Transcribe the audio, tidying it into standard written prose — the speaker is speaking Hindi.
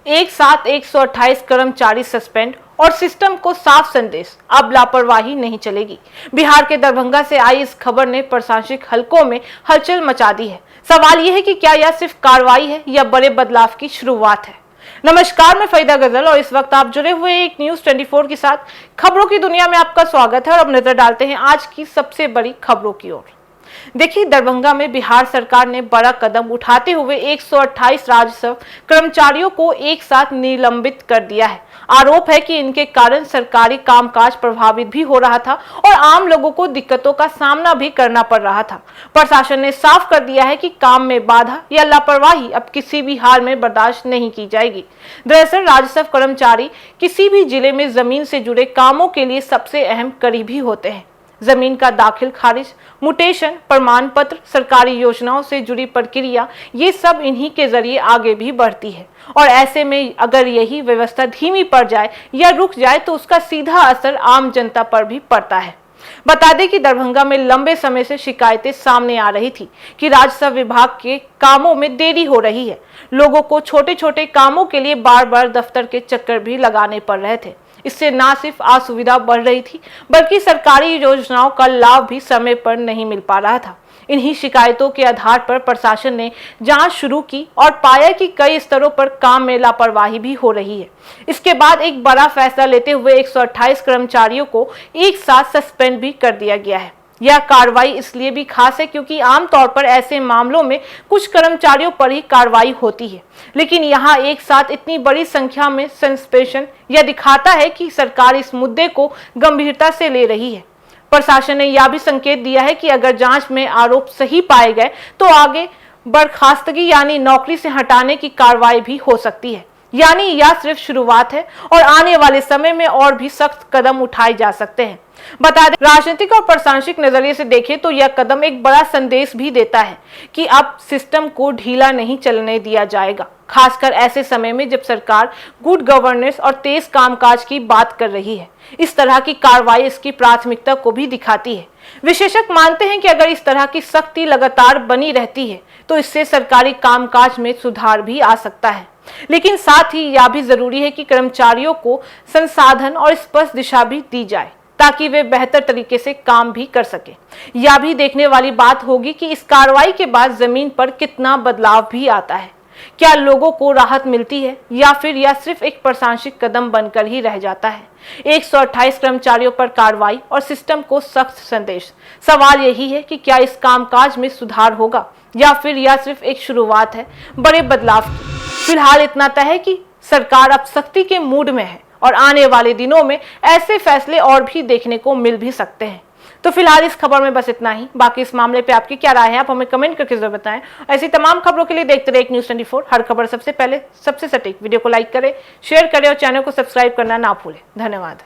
एक साथ 128 कर्मचारी सस्पेंड और सिस्टम को साफ संदेश, अब लापरवाही नहीं चलेगी। बिहार के दरभंगा से आई इस खबर ने प्रशासनिक हलकों में हलचल मचा दी है। सवाल यह है कि क्या यह सिर्फ कार्रवाई है या बड़े बदलाव की शुरुआत है। नमस्कार, मैं फरीदा गजल और इस वक्त आप जुड़े हुए एक न्यूज 24 के साथ। खबरों की दुनिया में आपका स्वागत है और अब नजर डालते हैं आज की सबसे बड़ी खबरों की ओर। देखिए, दरभंगा में बिहार सरकार ने बड़ा कदम उठाते हुए 128 राजस्व कर्मचारियों को एक साथ निलंबित कर दिया है। आरोप है कि इनके कारण सरकारी कामकाज प्रभावित भी हो रहा था और आम लोगों को दिक्कतों का सामना भी करना पड़ रहा था। प्रशासन ने साफ कर दिया है कि काम में बाधा या लापरवाही अब किसी भी हाल में बर्दाश्त नहीं की जाएगी। दरअसल राजस्व कर्मचारी किसी भी जिले में जमीन से जुड़े कामों के लिए सबसे अहम करीबी होते हैं। जमीन का दाखिल खारिज, म्यूटेशन, प्रमाण पत्र, सरकारी योजनाओं से जुड़ी प्रक्रिया, ये सब इन्हीं के जरिए आगे भी बढ़ती है। और ऐसे में अगर यही व्यवस्था धीमी पड़ जाए या रुक जाए तो उसका सीधा असर आम जनता पर भी पड़ता है। बता दें कि दरभंगा में लंबे समय से शिकायतें सामने आ रही थी कि राजस्व विभाग के कामों में देरी हो रही है। लोगों को छोटे छोटे कामों के लिए बार बार दफ्तर के चक्कर भी लगाने पड़ रहे थे। इससे न सिर्फ असुविधा बढ़ रही थी बल्कि सरकारी योजनाओं का लाभ भी समय पर नहीं मिल पा रहा था। इन्हीं शिकायतों के आधार पर प्रशासन ने जांच शुरू की और पाया कि कई स्तरों पर काम में लापरवाही भी हो रही है। इसके बाद एक बड़ा फैसला लेते हुए 128 कर्मचारियों को एक साथ सस्पेंड भी कर दिया गया है। यह कार्रवाई इसलिए भी खास है क्योंकि आमतौर पर ऐसे मामलों में कुछ कर्मचारियों पर ही कार्रवाई होती है, लेकिन यहाँ एक साथ इतनी बड़ी संख्या में सस्पेंशन यह दिखाता है कि सरकार इस मुद्दे को गंभीरता से ले रही है। प्रशासन ने यह भी संकेत दिया है कि अगर जांच में आरोप सही पाए गए तो आगे बर्खास्तगी यानी नौकरी से हटाने की कार्रवाई भी हो सकती है। यानी यह सिर्फ शुरुआत है और आने वाले समय में और भी सख्त कदम उठाए जा सकते हैं। बता दें, राजनीतिक और प्रशासनिक नजरिए से देखें तो यह कदम एक बड़ा संदेश भी देता है कि अब सिस्टम को ढीला नहीं चलने दिया जाएगा, खासकर ऐसे समय में जब सरकार गुड गवर्नेंस और तेज कामकाज की बात कर रही है। इस तरह की कार्रवाई इसकी प्राथमिकता को भी दिखाती है। विशेषज्ञ मानते हैं कि अगर इस तरह की सख्ती लगातार बनी रहती है तो इससे सरकारी कामकाज में सुधार भी आ सकता है, लेकिन साथ ही यह भी जरूरी है कि कर्मचारियों को संसाधन और स्पष्ट दिशा भी दी जाए ताकि वे बेहतर तरीके से काम भी कर सके। यह भी देखने वाली बात होगी कि इस कार्रवाई के बाद जमीन पर कितना बदलाव भी आता है। क्या लोगों को राहत मिलती है या फिर यह सिर्फ एक प्रशासनिक कदम बनकर ही रह जाता है। 128 कर्मचारियों पर कार्रवाई और सिस्टम को सख्त संदेश। सवाल यही है कि क्या इस कामकाज में सुधार होगा या फिर यह सिर्फ एक शुरुआत है बड़े बदलाव की। फिलहाल इतना तय है कि सरकार अब सख्ती के मूड में है और आने वाले दिनों में ऐसे फैसले और भी देखने को मिल भी सकते हैं। तो फिलहाल इस खबर में बस इतना ही। बाकी इस मामले पे आपकी क्या राय है, आप हमें कमेंट करके जरूर बताएं। ऐसी तमाम खबरों के लिए देखते रहे एक न्यूज 24, हर खबर सबसे पहले सबसे सटीक। वीडियो को लाइक करें, शेयर करें और चैनल को सब्सक्राइब करना ना भूलें। धन्यवाद।